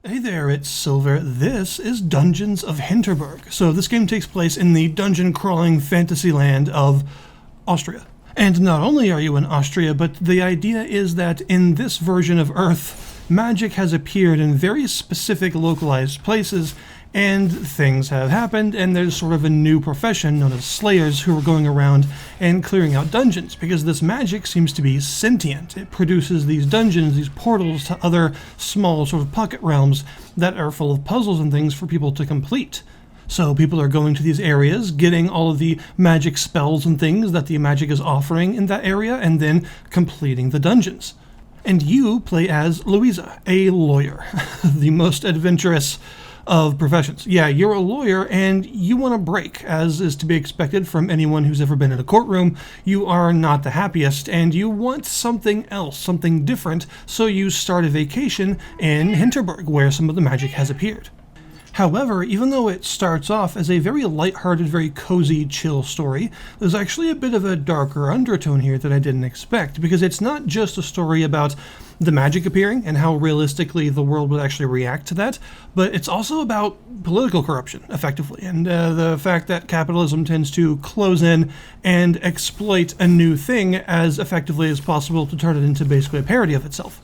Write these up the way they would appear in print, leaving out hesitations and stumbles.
Hey there, it's Silver. This is Dungeons of Hinterberg. So this game takes place in the dungeon-crawling fantasy land of Austria. And not only are you in Austria, but the idea is that in this version of Earth, magic has appeared in very specific localized places, and things have happened, and there's sort of a new profession known as slayers who are going around and clearing out dungeons, because this magic seems to be sentient. It produces these dungeons, these portals to other small sort of pocket realms that are full of puzzles and things for people to complete. So people are going to these areas, getting all of the magic spells and things that the magic is offering in that area, and then completing the dungeons. And you play as Louisa, a lawyer, the most adventurous of professions. Yeah, you're a lawyer and you want to break, as is to be expected from anyone who's ever been in a courtroom. You are not the happiest and you want something else, something different, so you start a vacation in Hinterberg, where some of the magic has appeared. However, even though it starts off as a very lighthearted, very cozy, chill story, there's actually a bit of a darker undertone here that I didn't expect, because it's not just a story about the magic appearing and how realistically the world would actually react to that, but it's also about political corruption, effectively, and the fact that capitalism tends to close in and exploit a new thing as effectively as possible to turn it into basically a parody of itself.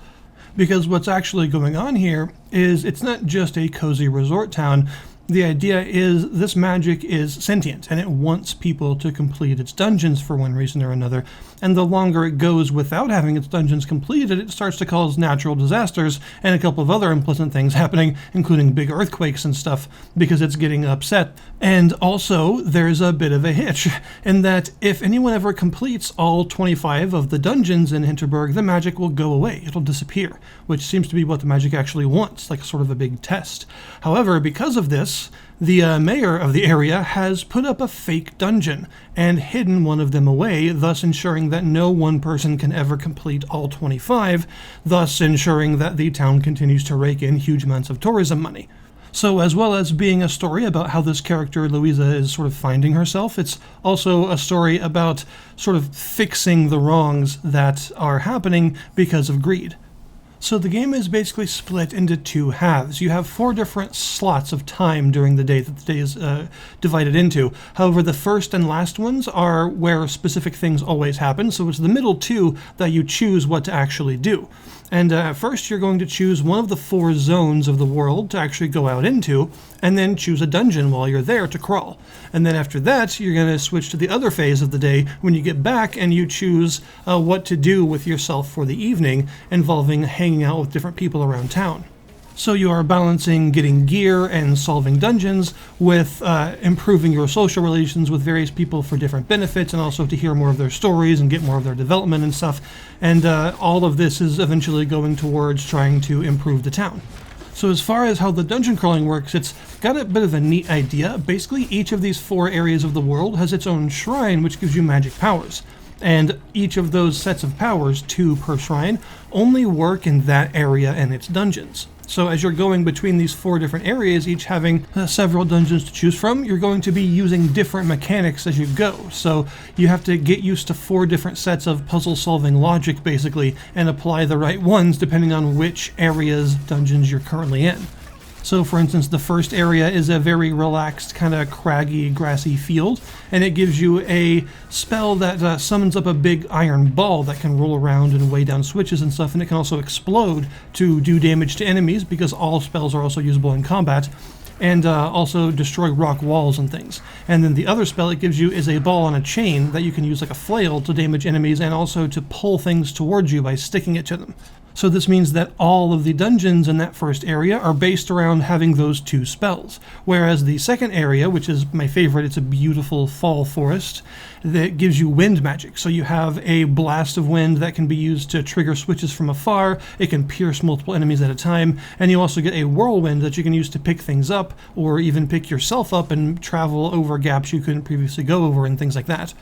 Because what's actually going on here is it's not just a cozy resort town. The idea is this magic is sentient, and it wants people to complete its dungeons for one reason or another, and the longer it goes without having its dungeons completed, it starts to cause natural disasters and a couple of other unpleasant things happening, including big earthquakes and stuff, because it's getting upset. And also, there's a bit of a hitch, in that if anyone ever completes all 25 of the dungeons in Hinterberg, the magic will go away. It'll disappear, which seems to be what the magic actually wants, like sort of a big test. However, because of this, the mayor of the area has put up a fake dungeon and hidden one of them away, thus ensuring that no one person can ever complete all 25, thus ensuring that the town continues to rake in huge amounts of tourism money. So as well as being a story about how this character, Louisa, is sort of finding herself, it's also a story about sort of fixing the wrongs that are happening because of greed. So the game is basically split into two halves. You have 4 different slots of time during the day that the day is divided into. However, the first and last ones are where specific things always happen, so it's the middle 2 that you choose what to actually do. And first you're going to choose one of the 4 zones of the world to actually go out into, and then choose a dungeon while you're there to crawl. And then after that, you're going to switch to the other phase of the day when you get back and you choose what to do with yourself for the evening, involving hanging out with different people around town. So you are balancing getting gear and solving dungeons with improving your social relations with various people for different benefits, and also to hear more of their stories and get more of their development and stuff. And all of this is eventually going towards trying to improve the town. So as far as how the dungeon crawling works, it's got a bit of a neat idea. Basically, each of these 4 areas of the world has its own shrine, which gives you magic powers. And each of those sets of powers, 2 per shrine, only work in that area and its dungeons. So as you're going between these 4 different areas, each having several dungeons to choose from, you're going to be using different mechanics as you go. So you have to get used to 4 different sets of puzzle-solving logic, basically, and apply the right ones depending on which areas, dungeons you're currently in. So for instance, the first area is a very relaxed, kind of craggy, grassy field, and it gives you a spell that summons up a big iron ball that can roll around and weigh down switches and stuff, and it can also explode to do damage to enemies, because all spells are also usable in combat, and also destroy rock walls and things. And then the other spell it gives you is a ball on a chain that you can use like a flail to damage enemies, and also to pull things towards you by sticking it to them. So this means that all of the dungeons in that first area are based around having those 2 spells. Whereas the second area, which is my favorite, it's a beautiful fall forest that gives you wind magic. So you have a blast of wind that can be used to trigger switches from afar. It can pierce multiple enemies at a time. And you also get a whirlwind that you can use to pick things up, or even pick yourself up and travel over gaps you couldn't previously go over and things like that.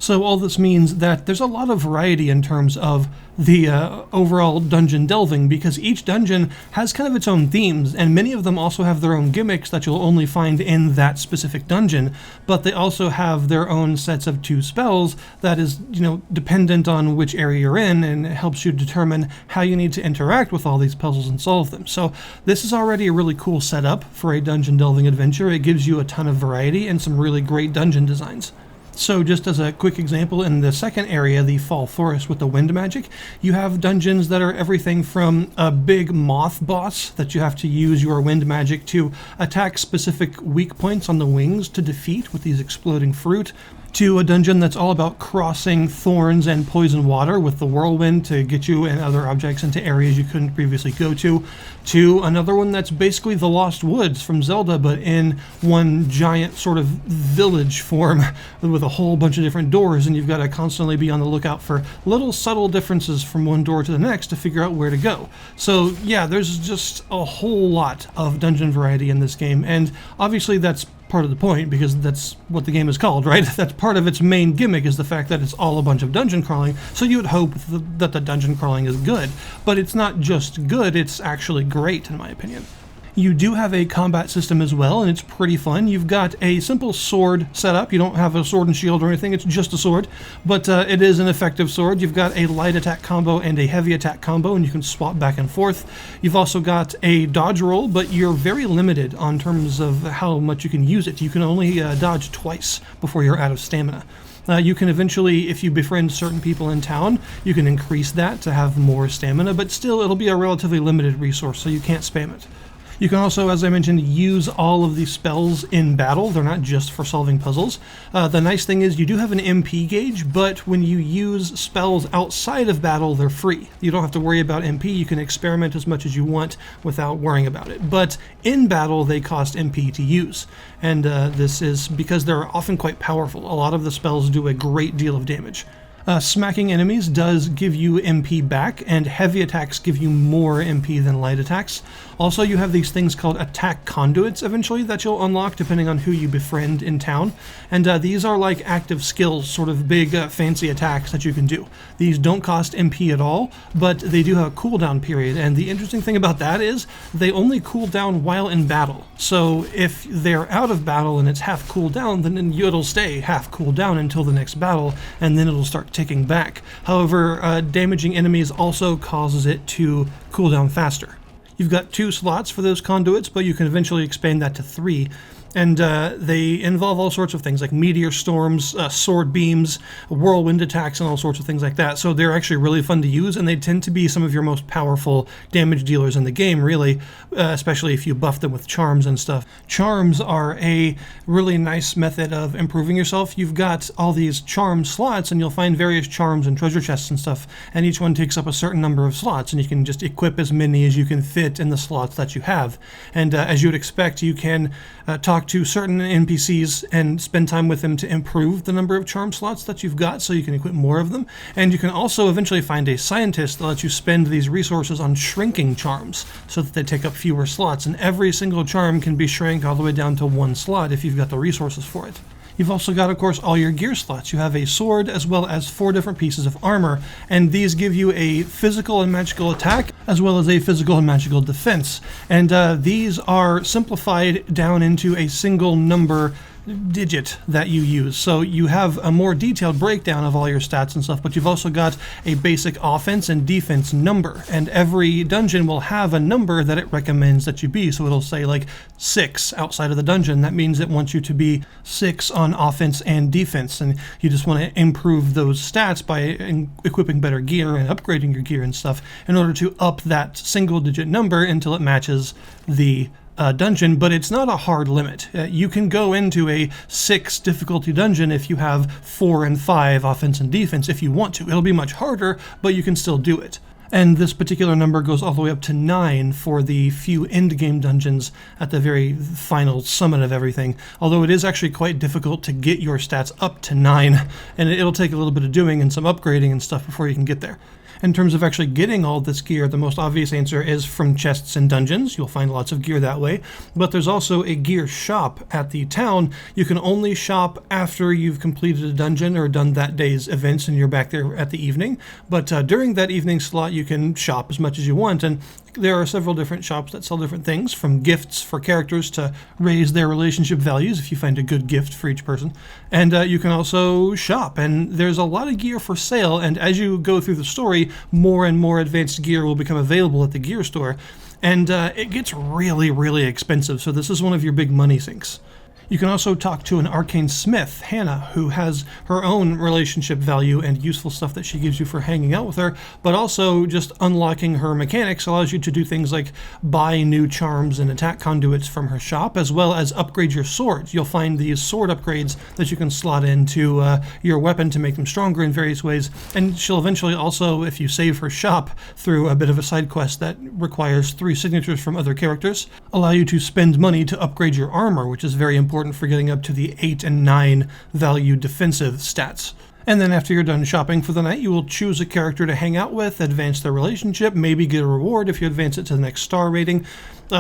So all this means that there's a lot of variety in terms of the overall dungeon delving, because each dungeon has kind of its own themes, and many of them also have their own gimmicks that you'll only find in that specific dungeon, but they also have their own sets of 2 spells that is, dependent on which area you're in, and it helps you determine how you need to interact with all these puzzles and solve them. So this is already a really cool setup for a dungeon delving adventure. It gives you a ton of variety and some really great dungeon designs. So just as a quick example, in the second area, the Fall Forest with the wind magic, you have dungeons that are everything from a big moth boss that you have to use your wind magic to attack specific weak points on the wings to defeat with these exploding fruit, to a dungeon that's all about crossing thorns and poison water with the whirlwind to get you and other objects into areas you couldn't previously go to another one that's basically the Lost Woods from Zelda, but in one giant sort of village form with a whole bunch of different doors, and you've got to constantly be on the lookout for little subtle differences from one door to the next to figure out where to go. So yeah, there's just a whole lot of dungeon variety in this game, and obviously that's part of the point, because that's what the game is called, right? That's part of its main gimmick, is the fact that it's all a bunch of dungeon crawling, so you would hope that the dungeon crawling is good. But it's not just good, it's actually great, in my opinion. You do have a combat system as well, and it's pretty fun. You've got a simple sword setup. You don't have a sword and shield or anything, it's just a sword, but it is an effective sword. You've got a light attack combo and a heavy attack combo, and you can swap back and forth. You've also got a dodge roll, but you're very limited on terms of how much you can use it. You can only dodge twice before you're out of stamina. You can eventually, if you befriend certain people in town, you can increase that to have more stamina, but still it'll be a relatively limited resource, so you can't spam it. You can also, as I mentioned, use all of these spells in battle. They're not just for solving puzzles. The nice thing is you do have an MP gauge, but when you use spells outside of battle, they're free. You don't have to worry about MP. You can experiment as much as you want without worrying about it. But in battle, they cost MP to use. And this is because they're often quite powerful. A lot of the spells do a great deal of damage. Smacking enemies does give you MP back, and heavy attacks give you more MP than light attacks. Also, you have these things called attack conduits eventually that you'll unlock depending on who you befriend in town. And these are like active skills, sort of big fancy attacks that you can do. These don't cost MP at all, but they do have a cooldown period. And the interesting thing about that is they only cool down while in battle. So if they're out of battle and it's half cooldown, then it'll stay half cooldown until the next battle, and then it'll start ticking back. However, damaging enemies also causes it to cool down faster. You've got 2 slots for those conduits, but you can eventually expand that to 3. And they involve all sorts of things like meteor storms, sword beams, whirlwind attacks, and all sorts of things like that. So they're actually really fun to use, and they tend to be some of your most powerful damage dealers in the game, really, especially if you buff them with charms and stuff. Charms are a really nice method of improving yourself. You've got all these charm slots, and you'll find various charms and treasure chests and stuff, and each one takes up a certain number of slots, and you can just equip as many as you can fit in the slots that you have. And as you would expect, you can talk to certain NPCs and spend time with them to improve the number of charm slots that you've got, so you can equip more of them. And you can also eventually find a scientist that lets you spend these resources on shrinking charms so that they take up fewer slots, and every single charm can be shrank all the way down to 1 slot if you've got the resources for it. You've also got, of course, all your gear slots. You have a sword as well as 4 different pieces of armor, and these give you a physical and magical attack as well as a physical and magical defense. And these are simplified down into a single number digit that you use. So you have a more detailed breakdown of all your stats and stuff, but you've also got a basic offense and defense number, and every dungeon will have a number that it recommends that you be. So it'll say like 6 outside of the dungeon. That means it wants you to be 6 on offense and defense, and you just want to improve those stats by equipping better gear and upgrading your gear and stuff in order to up that single digit number until it matches the dungeon. But it's not a hard limit. You can go into a 6 difficulty dungeon if you have 4 and 5 offense and defense if you want to. It'll be much harder, but you can still do it. And this particular number goes all the way up to 9 for the few endgame dungeons at the very final summit of everything. Although it is actually quite difficult to get your stats up to 9, and it'll take a little bit of doing and some upgrading and stuff before you can get there. In terms of actually getting all this gear, the most obvious answer is from chests and dungeons. You'll find lots of gear that way. But there's also a gear shop at the town. You can only shop after you've completed a dungeon or done that day's events and you're back there at the evening. But during that evening slot, you can shop as much as you want. And there are several different shops that sell different things, from gifts for characters to raise their relationship values if you find a good gift for each person. And you can also shop, and there's a lot of gear for sale, and as you go through the story, more and more advanced gear will become available at the gear store. And it gets really, really expensive, so this is one of your big money sinks. You can also talk to an arcane smith, Hannah, who has her own relationship value and useful stuff that she gives you for hanging out with her, but also just unlocking her mechanics allows you to do things like buy new charms and attack conduits from her shop, as well as upgrade your swords. You'll find these sword upgrades that you can slot into your weapon to make them stronger in various ways, and she'll eventually also, if you save her shop through a bit of a side quest that requires 3 signatures from other characters, allow you to spend money to upgrade your armor, which is very important for getting up to the 8 and 9 value defensive stats. And then after you're done shopping for the night, you will choose a character to hang out with, advance their relationship, maybe get a reward if you advance it to the next star rating.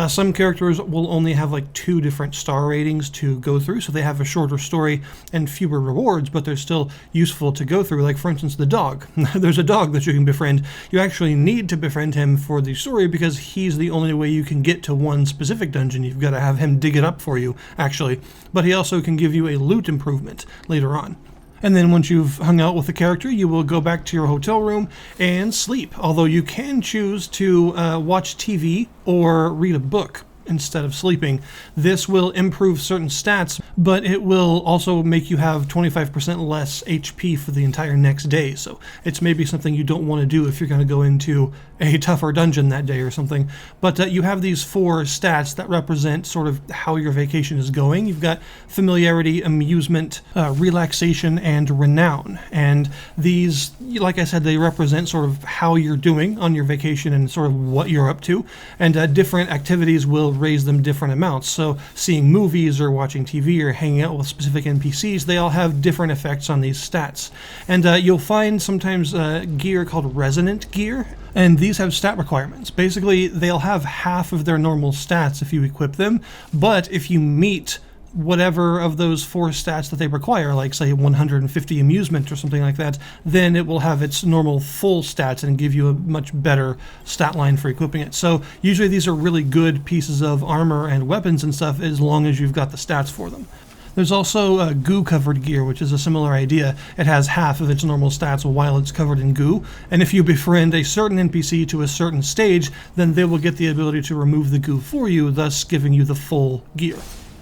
Some characters will only have like 2 different star ratings to go through, so they have a shorter story and fewer rewards, but they're still useful to go through. Like, for instance, the dog. There's a dog that you can befriend. You actually need to befriend him for the story because he's the only way you can get to one specific dungeon. You've got to have him dig it up for you, actually. But he also can give you a loot improvement later on. And then once you've hung out with the character, you will go back to your hotel room and sleep. Although you can choose to watch TV or read a book instead of sleeping. This will improve certain stats, but it will also make you have 25% less HP for the entire next day. So it's maybe something you don't want to do if you're going to go into a tougher dungeon that day or something. But you have these 4 stats that represent sort of how your vacation is going. You've got familiarity, amusement, relaxation, and renown. And these, like I said, they represent sort of how you're doing on your vacation and sort of what you're up to. And different activities will raise them different amounts. So seeing movies or watching TV or hanging out with specific NPCs, they all have different effects on these stats. And you'll find sometimes gear called resonant gear, and these have stat requirements. Basically, they'll have half of their normal stats if you equip them, but if you meet whatever of those 4 stats that they require, like say 150 amusement or something like that, then it will have its normal full stats and give you a much better stat line for equipping it. So usually these are really good pieces of armor and weapons and stuff as long as you've got the stats for them. There's also goo-covered gear, which is a similar idea. It has half of its normal stats while it's covered in goo, and if you befriend a certain NPC to a certain stage, then they will get the ability to remove the goo for you, thus giving you the full gear.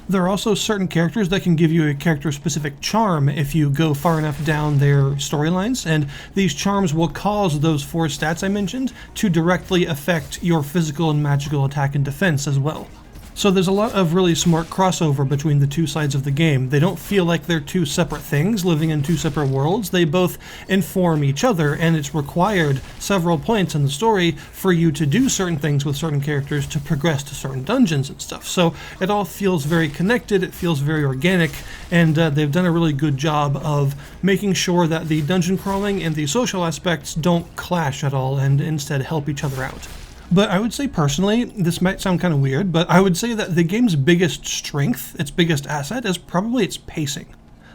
There are also certain characters that can give you a character-specific charm if you go far enough down their storylines, and these charms will cause those 4 stats I mentioned to directly affect your physical and magical attack and defense as well. So there's a lot of really smart crossover between the 2 sides of the game. They don't feel like they're 2 separate things living in 2 separate worlds. They both inform each other, and it's required several points in the story for you to do certain things with certain characters to progress to certain dungeons and stuff. So it all feels very connected, it feels very organic, and they've done a really good job of making sure that the dungeon crawling and the social aspects don't clash at all and instead help each other out. But I would say personally, this might sound kind of weird, but I would say that the game's biggest strength, its biggest asset, is probably its pacing.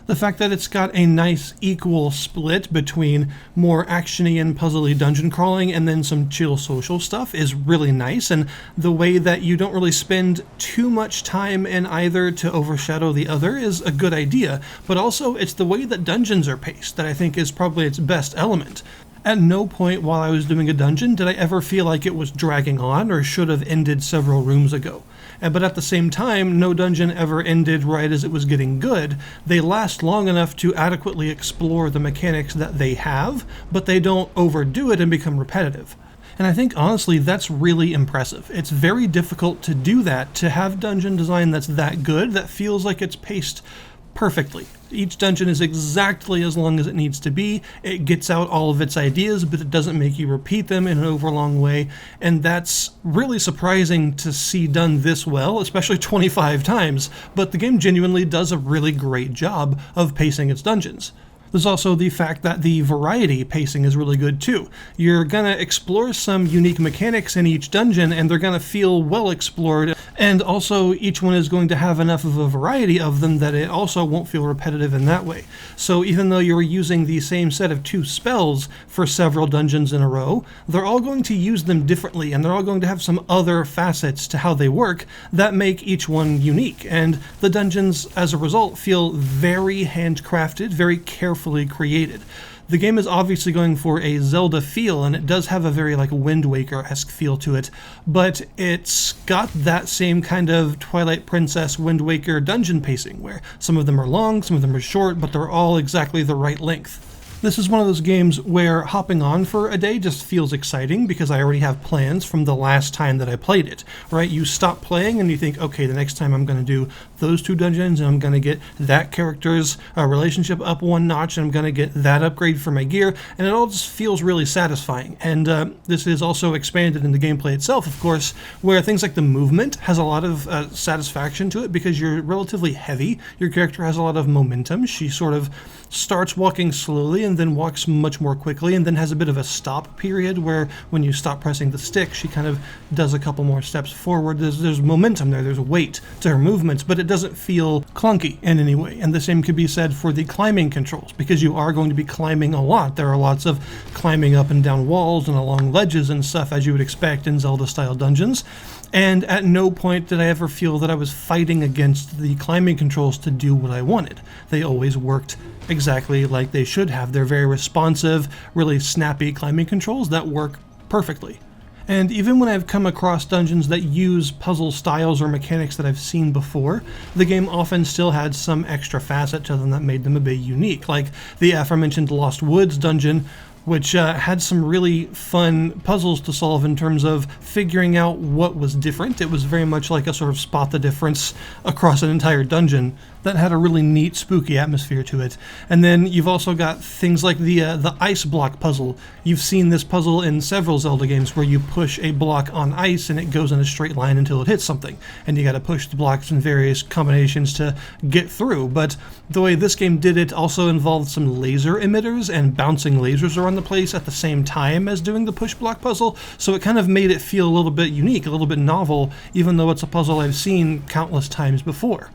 The fact that it's got a nice equal split between more actiony and puzzly dungeon crawling and then some chill social stuff is really nice, and the way that you don't really spend too much time in either to overshadow the other is a good idea, but also it's the way that dungeons are paced that I think is probably its best element. At no point while I was doing a dungeon did I ever feel like it was dragging on or should have ended several rooms ago. But at the same time, no dungeon ever ended right as it was getting good. They last long enough to adequately explore the mechanics that they have, but they don't overdo it and become repetitive. And I think, honestly, that's really impressive. It's very difficult to do that, to have dungeon design that's that good, that feels like it's paced perfectly. Each dungeon is exactly as long as it needs to be. It gets out all of its ideas, but it doesn't make you repeat them in an overlong way. And that's really surprising to see done this well, especially 25 times. But the game genuinely does a really great job of pacing its dungeons. There's also the fact that the variety pacing is really good too. You're gonna explore some unique mechanics in each dungeon, and they're gonna feel well explored, and also each one is going to have enough of a variety of them that it also won't feel repetitive in that way. So even though you're using the same set of 2 spells for several dungeons in a row, they're all going to use them differently, and they're all going to have some other facets to how they work that make each one unique. And the dungeons, as a result, feel very handcrafted, very carefully created. The game is obviously going for a Zelda feel, and it does have a very like Wind Waker-esque feel to it, but it's got that same kind of Twilight Princess Wind Waker dungeon pacing, where some of them are long, some of them are short, but they're all exactly the right length. This is one of those games where hopping on for a day just feels exciting because I already have plans from the last time that I played it, right? You stop playing and you think, okay, the next time I'm going to do those 2 dungeons, and I'm going to get that character's relationship up 1 notch, and I'm going to get that upgrade for my gear, and it all just feels really satisfying. And this is also expanded in the gameplay itself, of course, where things like the movement has a lot of satisfaction to it because you're relatively heavy. Your character has a lot of momentum. She sort of starts walking slowly and then walks much more quickly, and then has a bit of a stop period where when you stop pressing the stick, she kind of does a couple more steps forward. There's momentum there, there's weight to her movements, but it doesn't feel clunky in any way. And the same could be said for the climbing controls, because you are going to be climbing a lot. There are lots of climbing up and down walls and along ledges and stuff, as you would expect in Zelda-style dungeons. And at no point did I ever feel that I was fighting against the climbing controls to do what I wanted. They always worked exactly like they should have. They're very responsive, really snappy climbing controls that work perfectly. And even when I've come across dungeons that use puzzle styles or mechanics that I've seen before, the game often still had some extra facet to them that made them a bit unique, like the aforementioned Lost Woods dungeon, which had some really fun puzzles to solve in terms of figuring out what was different. It was very much like a sort of spot the difference across an entire dungeon that had a really neat, spooky atmosphere to it. And then you've also got things like the ice block puzzle. You've seen this puzzle in several Zelda games where you push a block on ice and it goes in a straight line until it hits something, and you got to push the blocks in various combinations to get through. But the way this game did it also involved some laser emitters and bouncing lasers around the place at the same time as doing the push block puzzle, so it kind of made it feel a little bit unique, a little bit novel, even though it's a puzzle I've seen countless times before.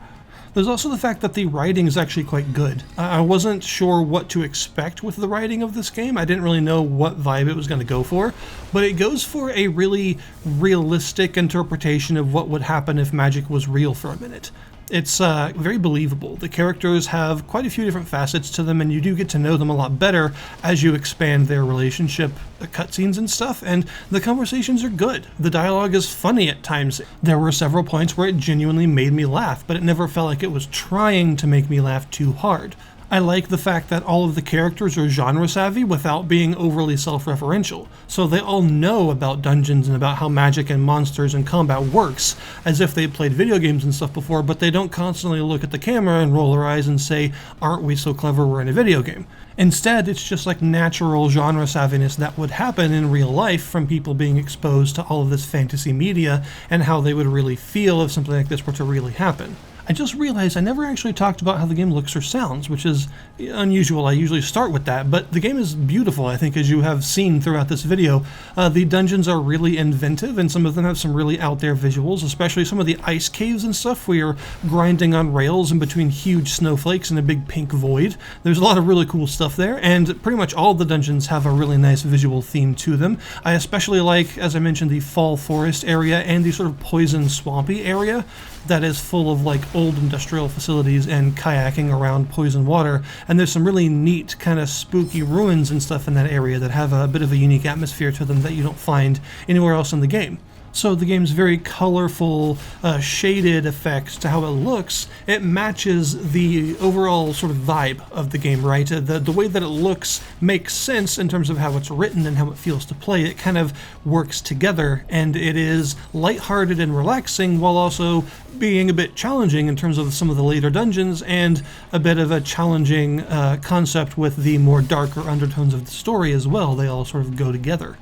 There's also the fact that the writing is actually quite good. I wasn't sure what to expect with the writing of this game. I didn't really know what vibe it was going to go for, but it goes for a really realistic interpretation of what would happen if magic was real for a minute. It's very believable. The characters have quite a few different facets to them, and you do get to know them a lot better as you expand their relationship cutscenes and stuff, and the conversations are good. The dialogue is funny at times. There were several points where it genuinely made me laugh, but it never felt like it was trying to make me laugh too hard. I like the fact that all of the characters are genre savvy without being overly self-referential, so they all know about dungeons and about how magic and monsters and combat works, as if they played video games and stuff before, but they don't constantly look at the camera and roll their eyes and say, "Aren't we so clever, we're in a video game?" Instead, it's just like natural genre savviness that would happen in real life from people being exposed to all of this fantasy media and how they would really feel if something like this were to really happen. I just realized I never actually talked about how the game looks or sounds, which is unusual. I usually start with that, but the game is beautiful, I think, as you have seen throughout this video. The dungeons are really inventive, and some of them have some really out there visuals, especially some of the ice caves and stuff where you're grinding on rails in between huge snowflakes and a big pink void. There's a lot of really cool stuff there, and pretty much all the dungeons have a really nice visual theme to them. I especially like, as I mentioned, the fall forest area and the sort of poison swampy area that is full of like old industrial facilities and kayaking around poison water, and there's some really neat kind of spooky ruins and stuff in that area that have a bit of a unique atmosphere to them that you don't find anywhere else in the game. So the game's very colorful, shaded effects to how it looks, it matches the overall sort of vibe of the game, right? The way that it looks makes sense in terms of how it's written and how it feels to play. It kind of works together, and it is lighthearted and relaxing while also being a bit challenging in terms of some of the later dungeons, and a bit of a challenging concept with the more darker undertones of the story as well. They all sort of go together.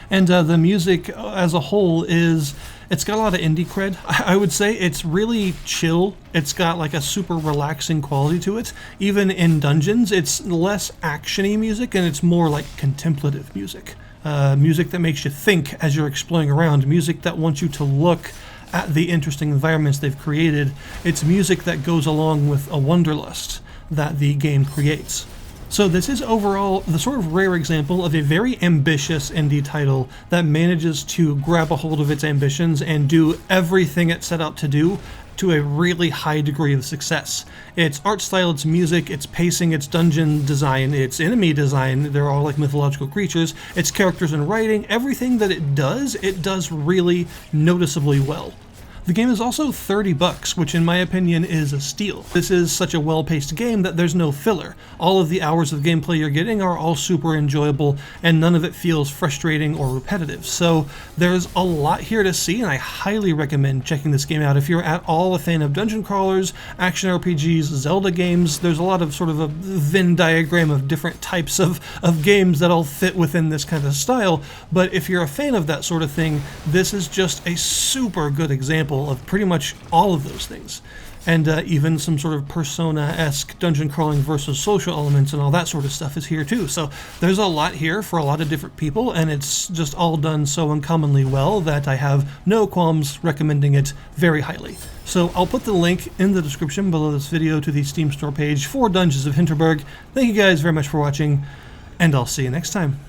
And the music as a whole is It's got a lot of indie cred. I would say it's really chill. It's got like a super relaxing quality to it. Even in dungeons, it's less actiony music and it's more like contemplative music. Music that makes you think as you're exploring around. Music that wants you to look at the interesting environments they've created. It's music that goes along with a wanderlust that the game creates. So this is overall the sort of rare example of a very ambitious indie title that manages to grab a hold of its ambitions and do everything it set out to do to a really high degree of success. Its art style, its music, its pacing, its dungeon design, its enemy design, they're all like mythological creatures, its characters and writing, everything that it does really noticeably well. The game is also $30, which in my opinion is a steal. This is such a well-paced game that there's no filler. All of the hours of gameplay you're getting are all super enjoyable, and none of it feels frustrating or repetitive. So there's a lot here to see, and I highly recommend checking this game out if you're at all a fan of dungeon crawlers, action RPGs, Zelda games. There's a lot of sort of a Venn diagram of different types of games that all fit within this kind of style, but if you're a fan of that sort of thing, this is just a super good example of pretty much all of those things. And even some sort of Persona-esque dungeon crawling versus social elements and all that sort of stuff is here too. So there's a lot here for a lot of different people, and it's just all done so uncommonly well that I have no qualms recommending it very highly. So I'll put the link in the description below this video to the Steam store page for Dungeons of Hinterberg. Thank you guys very much for watching, and I'll see you next time.